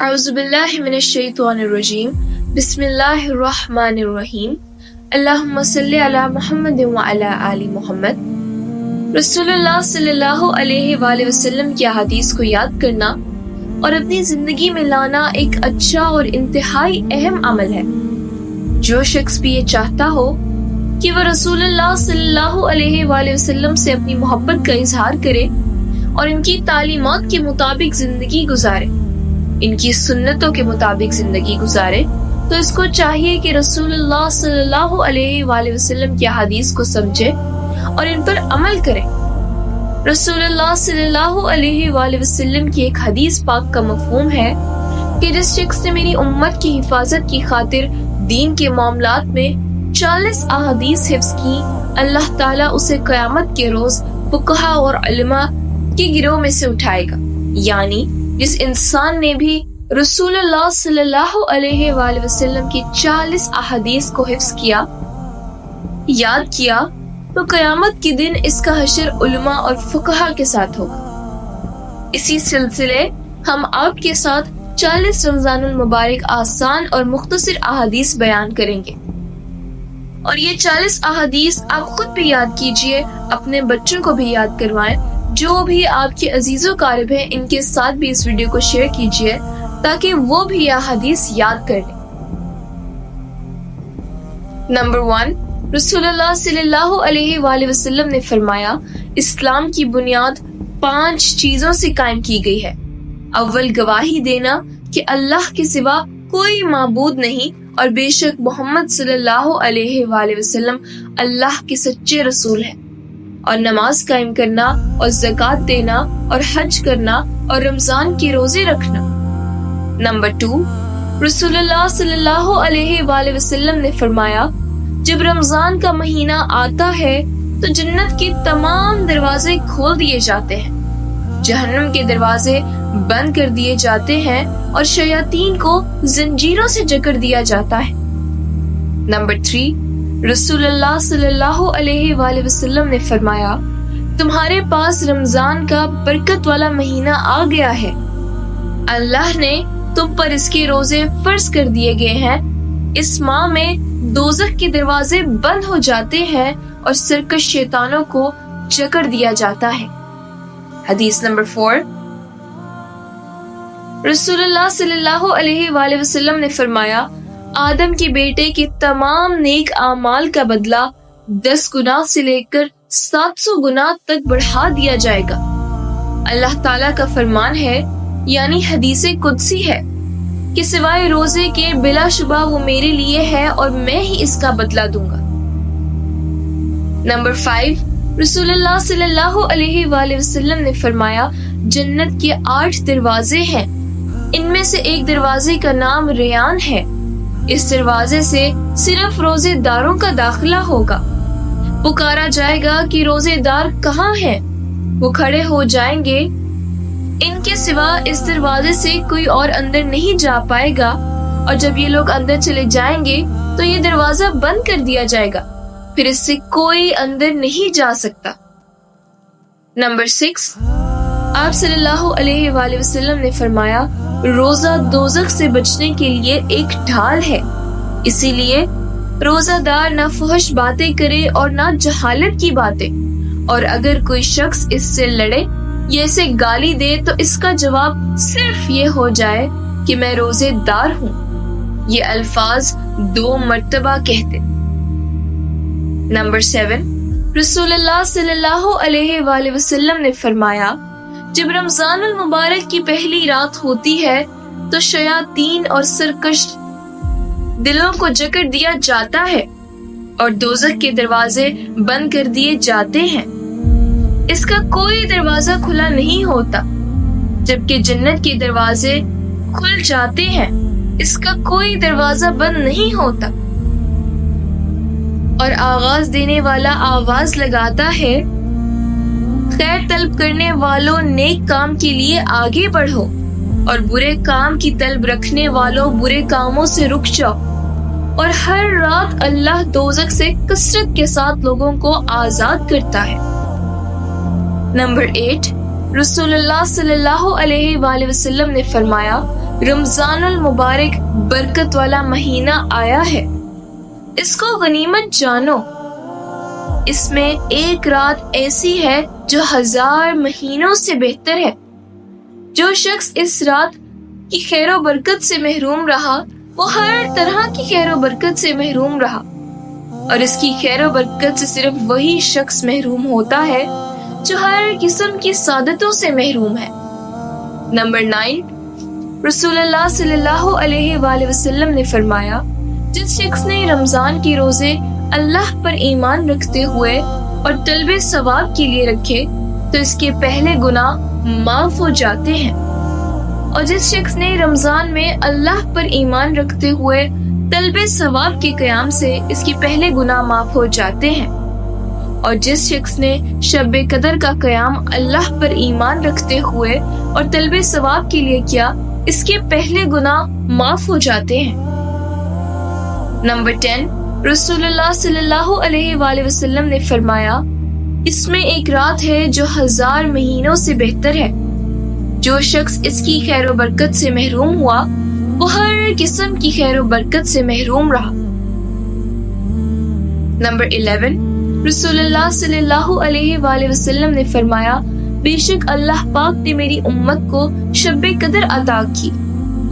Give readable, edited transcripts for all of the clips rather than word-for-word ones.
اعوذ باللہ من الشیطان الرجیم بسم اللہ الرحمن الرحیم اللہم صلی علی محمد وعلی آل محمد۔ رسول اللہ صلی اللہ علیہ وآلہ وسلم کی احادیث کو یاد کرنا اور اپنی زندگی میں لانا ایک اچھا اور انتہائی اہم عمل ہے۔ جو شخص بھی یہ چاہتا ہو کہ وہ رسول اللہ صلی اللہ علیہ وآلہ وسلم سے اپنی محبت کا اظہار کرے اور ان کی تعلیمات کے مطابق زندگی گزارے، ان کی سنتوں کے مطابق زندگی گزارے، تو اس کو چاہیے کہ رسول اللہ صلی اللہ علیہ وآلہ وسلم کی احادیث کو سمجھے اور ان پر عمل کرے۔ رسول اللہ صلی اللہ علیہ وآلہ وسلم کی ایک حدیث پاک کا مفہوم ہے کہ جس شخص نے میری امت کی حفاظت کی خاطر دین کے معاملات میں 40 احادیث حفظ کی، اللہ تعالیٰ اسے قیامت کے روز فقہاء اور علماء کے گروہ میں سے اٹھائے گا۔ یعنی جس انسان نے بھی رسول اللہ صلی اللہ علیہ وآلہ وسلم کی 40 احادیث کو حفظ کیا، یاد کیا، تو قیامت کے دن اس کا حشر علماء اور فقہاء کے ساتھ ہوگا۔ اسی سلسلے ہم آپ کے ساتھ 40 رمضان المبارک آسان اور مختصر احادیث بیان کریں گے، اور یہ 40 احادیث آپ خود بھی یاد کیجئے، اپنے بچوں کو بھی یاد کروائیں۔ جو بھی آپ کے عزیز و قارب ہیں ان کے ساتھ بھی اس ویڈیو کو شیئر کیجئے تاکہ وہ بھی یہ حدیث یاد کر لیں۔ نمبر 1، رسول اللہ صلی اللہ علیہ وآلہ وسلم نے فرمایا، اسلام کی بنیاد 5 چیزوں سے قائم کی گئی ہے۔ اول، گواہی دینا کہ اللہ کے سوا کوئی معبود نہیں اور بے شک محمد صلی اللہ علیہ وآلہ وسلم اللہ کے سچے رسول ہیں، اور نماز قائم کرنا اور زکوٰۃ دینا اور حج کرنا اور رمضان کے روزے رکھنا۔ نمبر 2، رسول اللہ صلی اللہ علیہ وآلہ وسلم نے فرمایا، جب رمضان کا مہینہ آتا ہے تو جنت کے تمام دروازے کھول دیے جاتے ہیں، جہنم کے دروازے بند کر دیے جاتے ہیں اور شیاطین کو زنجیروں سے جکڑ دیا جاتا ہے۔ نمبر 3، رسول اللہ صلی اللہ علیہ وآلہ وسلم نے فرمایا، تمہارے پاس رمضان کا برکت والا مہینہ آ گیا ہے، اللہ نے تم پر اس کے روزے فرض کر دیے گئے ہیں، اس ماہ میں دوزخ کے دروازے بند ہو جاتے ہیں اور سرکش شیطانوں کو جکڑ دیا جاتا ہے۔ حدیث نمبر 4، رسول اللہ صلی اللہ علیہ وآلہ وسلم نے فرمایا، آدم کے بیٹے کے تمام نیک اعمال کا بدلہ 10 گنا سے لے کر 700 گنا تک بڑھا دیا جائے گا۔ اللہ تعالیٰ کا فرمان ہے، یعنی حدیث قدسی ہے، کہ سوائے روزے کے بلا شبہ وہ میرے لیے ہے اور میں ہی اس کا بدلہ دوں گا۔ نمبر 5، رسول اللہ صلی اللہ علیہ وآلہ وسلم نے فرمایا، جنت کے 8 دروازے ہیں، ان میں سے ایک دروازے کا نام ریان ہے، اس دروازے سے صرف روزے داروں کا داخلہ ہوگا۔ پکارا جائے گا کہ روزے دار کہاں ہیں؟ وہ کھڑے ہو جائیں گے، ان کے سوا اس دروازے سے کوئی اور اندر نہیں جا پائے گا، اور جب یہ لوگ اندر چلے جائیں گے تو یہ دروازہ بند کر دیا جائے گا، پھر اس سے کوئی اندر نہیں جا سکتا۔ نمبر 6، آپ صلی اللہ علیہ وآلہ وسلم نے فرمایا، روزہ دوزخ سے بچنے کے لیے ایک ڈھال ہے، اسی لیے روزہ دار نہ فحش باتیں کرے اور نہ جہالت کی باتیں، اور اگر کوئی شخص اس سے لڑے یا اسے گالی دے تو اس کا جواب صرف یہ ہو جائے کہ میں روزے دار ہوں۔ یہ الفاظ 2 مرتبہ کہتے۔ نمبر 7، رسول اللہ صلی اللہ علیہ وآلہ وسلم نے فرمایا، جب رمضان المبارک کی پہلی رات ہوتی ہے تو شیاطین اور سرکش دلوں کو جکڑ دیا جاتا ہے اور دوزخ کے دروازے بند کر دیے جاتے ہیں، اس کا کوئی دروازہ کھلا نہیں ہوتا، جبکہ جنت کے دروازے کھل جاتے ہیں، اس کا کوئی دروازہ بند نہیں ہوتا، اور آواز دینے والا آواز لگاتا ہے، خیر طلب کرنے والوں نیک کام کے لیے آگے بڑھو، اور برے کام کی طلب رکھنے والوں برے کاموں سے رک جاؤ، اور ہر رات اللہ دوزخ سے کثرت کے ساتھ لوگوں کو آزاد کرتا ہے۔ نمبر 8، رسول اللہ صلی اللہ علیہ وآلہ وسلم نے فرمایا، رمضان المبارک برکت والا مہینہ آیا ہے، اس کو غنیمت جانو۔ اس میں ایک رات ایسی ہے جو 1000 مہینوں سے بہتر ہے۔ جو شخص اس رات کی خیر و برکت سے محروم رہا وہ ہر طرح کی خیر و برکت سے محروم رہا، اور اس کی خیر و برکت سے صرف وہی شخص محروم ہوتا ہے جو ہر قسم کی سعادتوں سے محروم ہے۔ نمبر 9، رسول اللہ صلی اللہ علیہ وآلہ وسلم نے فرمایا، جس شخص نے رمضان کے روزے اللہ پر ایمان رکھتے ہوئے اور طلب ثواب کے لیے رکھے تو اس کے پہلے گناہ معاف ہو جاتے ہیں، اور جس شخص نے رمضان میں اللہ پر ایمان رکھتے ہوئے طلب ثواب کے قیام سے اس کے پہلے گناہ معاف ہو جاتے ہیں، اور جس شخص نے شب قدر کا قیام اللہ پر ایمان رکھتے ہوئے اور طلب ثواب کے لیے کیا اس کے پہلے گناہ معاف ہو جاتے ہیں۔ نمبر 10، رسول اللہ صلی اللہ علیہ وآلہ وسلم نے فرمایا، اس میں ایک رات ہے جو 1000 مہینوں سے بہتر ہے۔ جو شخص اس کی خیر و برکت سے محروم ہوا وہ ہر قسم کی خیر و برکت سے محروم رہا۔ نمبر 11، رسول اللہ صلی اللہ علیہ وآلہ وسلم نے فرمایا، بے شک اللہ پاک نے میری امت کو شب قدر عطا کی،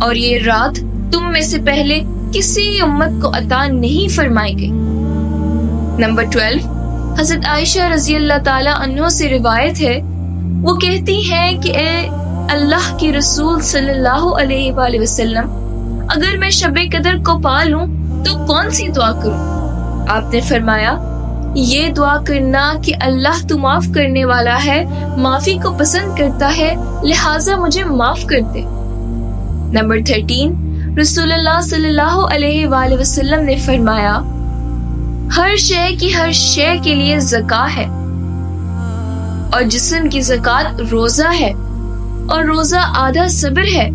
اور یہ رات تم میں سے پہلے کسی امت کو عطا نہیں فرمائی گئی۔ نمبر 12، حضرت عائشہ رضی اللہ تعالی عنہ سے روایت ہے، وہ کہتی ہیں کہ اے اللہ کے رسول صلی اللہ علیہ وآلہ وسلم، اگر میں شب قدر کو پا لوں تو کون سی دعا کروں؟ آپ نے فرمایا، یہ دعا کرنا کہ اللہ تو معاف کرنے والا ہے، معافی کو پسند کرتا ہے، لہٰذا مجھے معاف کر دے۔ نمبر 13، رسول اللہ صلی اللہ علیہ وآلہ وسلم نے فرمایا، ہر شے کی ہر شے کے لیے زکوٰۃ ہے، اور جسم کی زکوٰۃ روزہ ہے، اور روزہ آدھا صبر ہے۔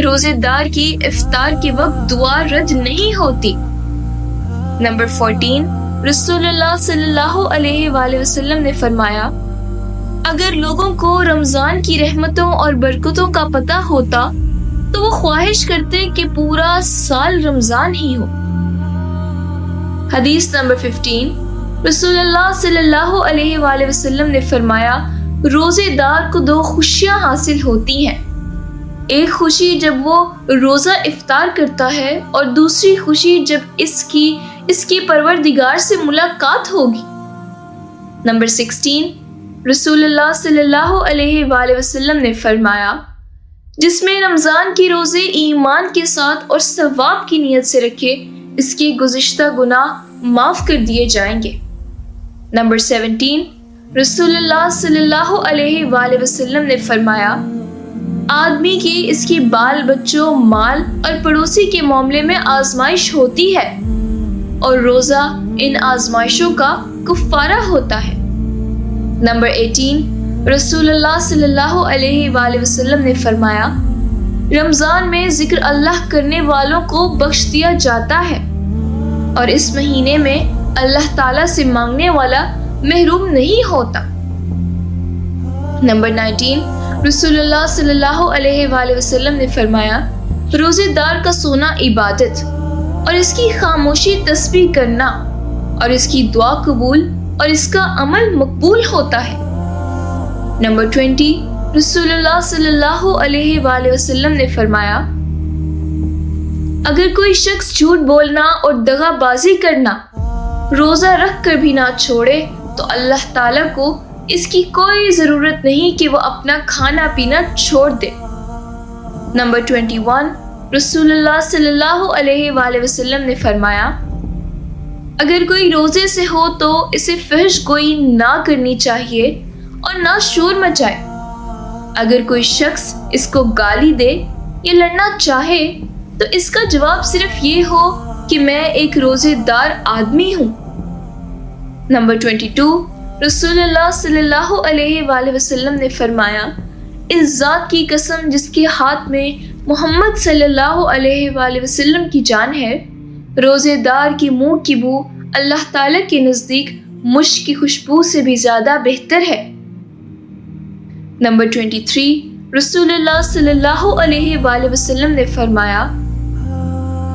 روزے دار کی افطار کے وقت دعا رد نہیں ہوتی۔ نمبر 14، رسول اللہ صلی اللہ علیہ وآلہ وسلم نے فرمایا، اگر لوگوں کو رمضان کی رحمتوں اور برکتوں کا پتہ ہوتا تو وہ خواہش کرتے کہ پورا سال رمضان ہی ہو۔ حدیث نمبر 15، رسول اللہ صلی اللہ علیہ وآلہ وسلم نے فرمایا، روزے دار کو 2 خوشیاں حاصل ہوتی ہیں، ایک خوشی جب وہ روزہ افطار کرتا ہے اور دوسری خوشی جب اس کی پروردگار سے ملاقات ہوگی۔ نمبر 16، رسول اللہ صلی اللہ علیہ وآلہ وسلم نے فرمایا، جس میں رمضان کے روزے ایمان کے ساتھ اور ثواب کی نیت سے رکھے اس کے گزشتہ گناہ معاف کر دیے جائیں گے۔ نمبر 17، رسول اللہ صلی اللہ علیہ وآلہ وسلم نے فرمایا، آدمی کی اس کی بال بچوں، مال اور پڑوسی کے معاملے میں آزمائش ہوتی ہے، اور روزہ ان آزمائشوں کا کفارہ ہوتا ہے۔ نمبر 18، رسول اللہ صلی اللہ علیہ وآلہ وسلم نے فرمایا، رمضان میں ذکر اللہ کرنے والوں کو بخش دیا جاتا ہے، اور اس مہینے میں اللہ تعالیٰ سے مانگنے والا محروم نہیں ہوتا۔ نمبر 19، رسول اللہ صلی اللہ علیہ وآلہ وسلم نے فرمایا، روزے دار کا سونا عبادت اور اس کی خاموشی تسبیح کرنا اور اس کی دعا قبول اور اس کا عمل مقبول ہوتا ہے۔ نمبر 20، رسول اللہ صلی اللہ علیہ وآلہ وسلم نے فرمایا، اگر کوئی شخص جھوٹ بولنا اور دغا بازی کرنا روزہ رکھ کر بھی نہ چھوڑے تو اللہ تعالیٰ کو اس کی کوئی ضرورت نہیں کہ وہ اپنا کھانا پینا چھوڑ دے۔ نمبر 21، رسول اللہ صلی اللہ علیہ وآلہ وسلم نے فرمایا، اگر کوئی روزے سے ہو تو اسے فحش گوئی نہ کرنی چاہیے اور نہ شور مچائے۔ اگر کوئی شخص اس کو گالی دے یا لڑنا چاہے تو اس کا جواب صرف یہ ہو کہ میں ایک روزے دار آدمی ہوں۔ نمبر 22، رسول اللہ صلی اللہ علیہ وآلہ وسلم نے فرمایا، اس ذات کی قسم جس کے ہاتھ میں محمد صلی اللہ علیہ وآلہ وسلم کی جان ہے، روزے دار کی منہ کی بو اللہ تعالیٰ کے نزدیک مشک کی خوشبو سے بھی زیادہ بہتر ہے۔ نمبر 23، رسول اللہ صلی اللہ علیہ وآلہ وسلم نے فرمایا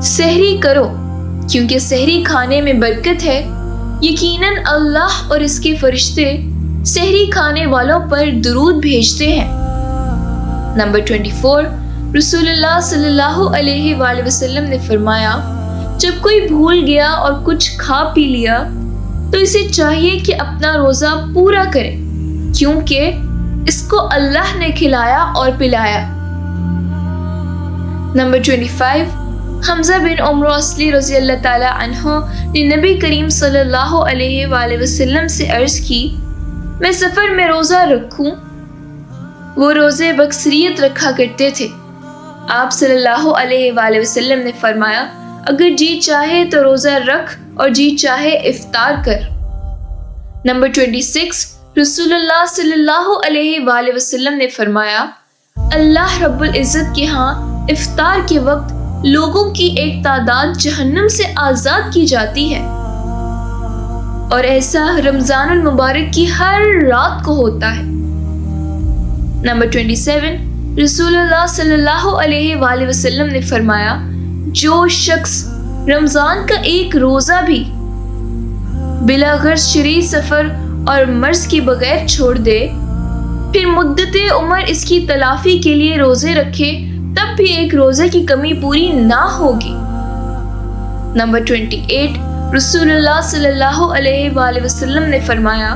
سحری کرو کیونکہ سحری کھانے میں برکت ہے، یقیناً اللہ اور اس کے فرشتے سحری کھانے والوں پر درود بھیجتے ہیں۔ نمبر 24 رسول اللہ صلی اللہ علیہ وآلہ وسلم نے فرمایا جب کوئی بھول گیا اور کچھ کھا پی لیا تو اسے چاہیے کہ اپنا روزہ پورا کرے کیونکہ اس کو اللہ نے کھلایا اور پلایا۔ نمبر 25 حمزہ بن عمر اصلی رضی اللہ تعالی عنہ نے نبی کریم صلی اللہ علیہ وآلہ وسلم سے عرض کی میں سفر میں روزہ رکھوں؟ وہ روزے بکثریت رکھا کرتے تھے۔ آپ صلی اللہ علیہ وآلہ وسلم نے فرمایا اگر جی چاہے تو روزہ رکھ اور جی چاہے افطار کر۔ نمبر 26 رسول اللہ صلی اللہ علیہ وآلہ وسلم نے فرمایا اللہ رب العزت کے ہاں افطار کے وقت لوگوں کی ایک تعداد جہنم سے آزاد کی جاتی ہے، اور ایسا رمضان المبارک کی ہر رات کو ہوتا ہے۔ نمبر 27 رسول اللہ صلی اللہ علیہ وآلہ وسلم نے فرمایا جو شخص رمضان کا ایک روزہ بھی بلا غرض شرعی سفر اور مرض کے بغیر چھوڑ دے پھر مدت عمر اس کی تلافی کے لیے روزے رکھے تب بھی ایک روزے کی کمی پوری نہ ہوگی۔ نمبر 28 رسول اللہ صلی اللہ علیہ وآلہ وسلم نے فرمایا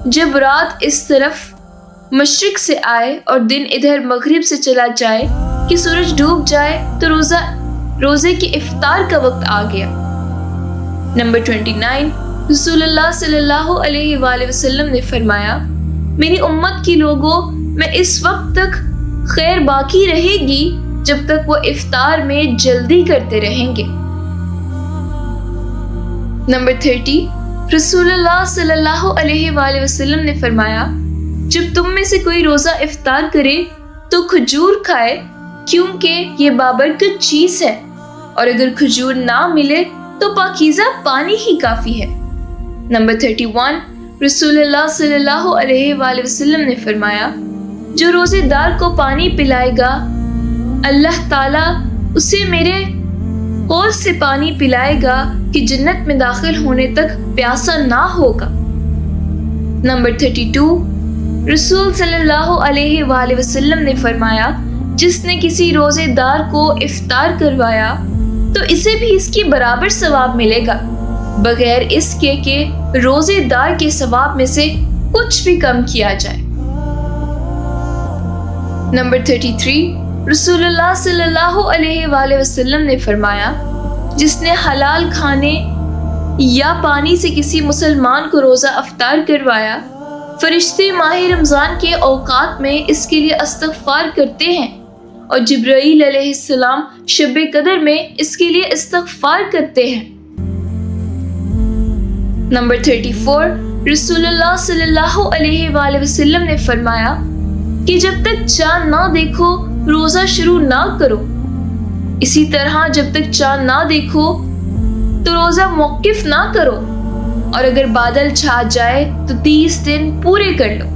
جب رات اس طرف مشرق سے آئے اور دن ادھر مغرب سے چلا جائے کہ سورج ڈوب جائے تو روزے کے افطار کا وقت آ گیا۔ نمبر 29 رسول اللہ صلی اللہ علیہ وآلہ وسلم نے فرمایا میری امت کی لوگوں میں اس وقت تک خیر باقی رہے گی جب تک وہ افطار میں جلدی کرتے رہیں گے۔ نمبر 30 رسول اللہ صلی اللہ علیہ وآلہ وسلم نے فرمایا جب تم میں سے کوئی روزہ افطار کرے تو کھجور کھائے کیونکہ یہ بابرکت چیز ہے، اور اگر کھجور نہ ملے تو پاکیزہ پانی ہی کافی ہے۔ نمبر 31 رسول اللہ صلی اللہ علیہ وآلہ وسلم نے فرمایا جو روزے دار کو پانی پلائے گا اللہ تعالیٰ اسے میرے قول سے پانی پلائے گا کہ جنت میں داخل ہونے تک پیاسا نہ ہوگا۔ نمبر 32 رسول صلی اللہ علیہ وآلہ وسلم نے فرمایا جس نے کسی روزے دار کو افطار کروایا تو اسے بھی اس کی برابر ثواب ملے گا بغیر اس کے کہ روزے دار کے ثواب میں سے کچھ بھی کم کیا جائے۔ نمبر 33 رسول اللہ صلی اللہ علیہ وآلہ وسلم نے فرمایا جس نے حلال کھانے یا پانی سے کسی مسلمان کو روزہ افطار کروایا فرشتے ماہ رمضان کے اوقات میں اس کے لیے استغفار کرتے ہیں، اور جبرائیل علیہ السلام شب قدر میں اس کے لیے استغفار کرتے ہیں۔ نمبر 34 رسول اللہ صلی اللہ علیہ وآلہ وسلم نے فرمایا کہ جب تک چاند نہ دیکھو روزہ شروع نہ کرو، اسی طرح جب تک چاند نہ دیکھو تو روزہ موقف نہ کرو، اور اگر بادل چھا جائے تو 30 دن پورے کر لو۔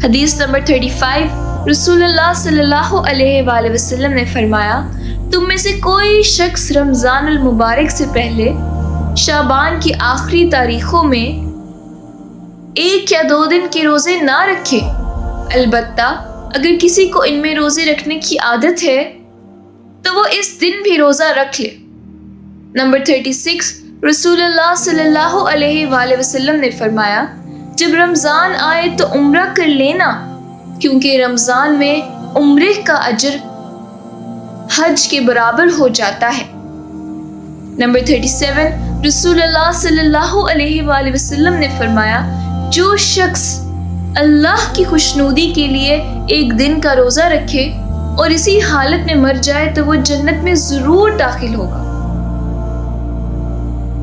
حدیث نمبر 35 رسول اللہ صلی اللہ علیہ وآلہ وسلم نے فرمایا تم میں سے کوئی شخص رمضان المبارک سے پہلے شعبان کی آخری تاریخوں میں 1 یا 2 دن کے روزے نہ رکھے، البتہ اگر کسی کو ان میں روزے رکھنے کی عادت ہے تو وہ اس دن بھی روزہ رکھ لے۔ نمبر 36 رسول اللہ صلی اللہ علیہ وآلہ وسلم نے فرمایا جب رمضان آئے تو عمرہ کر لینا کیونکہ رمضان میں عمرے کا اجر حج کے برابر ہو جاتا ہے۔ نمبر 37 رسول اللہ صلی اللہ علیہ وآلہ وسلم نے فرمایا جو شخص اللہ کی خوشنودی کے لیے 1 دن کا روزہ رکھے اور اسی حالت میں مر جائے تو وہ جنت میں ضرور داخل ہوگا۔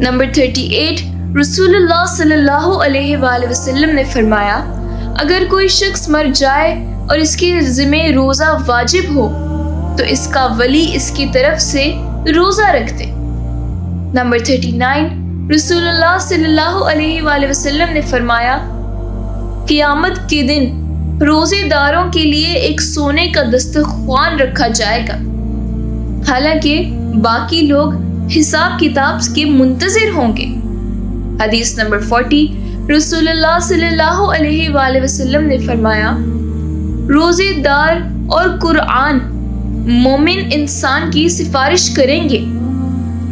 نمبر 38 رسول اللہ صلی اللہ علیہ وآلہ وسلم نے فرمایا اگر کوئی شخص مر جائے اور اس کے ذمہ روزہ واجب ہو تو اس کا ولی اس کی طرف سے روزہ رکھ دے۔ نمبر 39 رسول اللہ صلی اللہ علیہ وآلہ وسلم نے فرمایا قیامت کے دن روزے داروں کے لیے ایک سونے کا دسترخوان رکھا جائے گا، حالانکہ باقی لوگ حساب کتاب کے منتظر ہوں گے۔ حدیث نمبر 40، رسول اللہ صلی اللہ علیہ وآلہ وسلم نے فرمایا، روزے دار اور قرآن مومن انسان کی سفارش کریں گے۔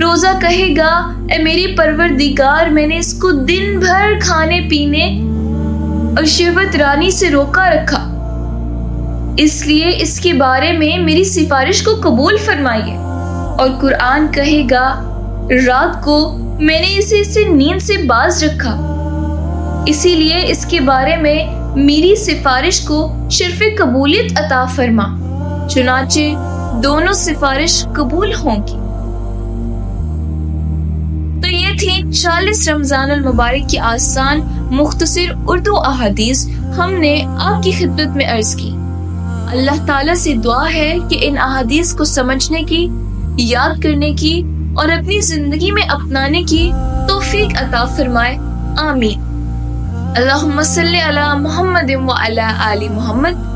روزہ کہے گا، اے میری پروردگار، میں نے اس کو دن بھر کھانے پینے اور شہوت رانی سے روکا رکھا، اس لیے اس کے بارے میں میری سفارش کو قبول فرمائیے۔ اور قرآن کہے گا، رات کو میں نے اسے نیند سے باز رکھا، اسی لیے اس کے بارے میں میری سفارش کو شرف قبولیت عطا فرما۔ چنانچہ دونوں سفارش قبول ہوں گی۔ تو یہ تھی 40 رمضان المبارک کی آسان مختصر اردو احادیث ہم نے آپ کی خدمت میں عرض کی۔ اللہ تعالیٰ سے دعا ہے کہ ان احادیث کو سمجھنے کی، یاد کرنے کی اور اپنی زندگی میں اپنانے کی توفیق عطا فرمائے، آمین۔ اللہم صلی علی محمد وعلی آل محمد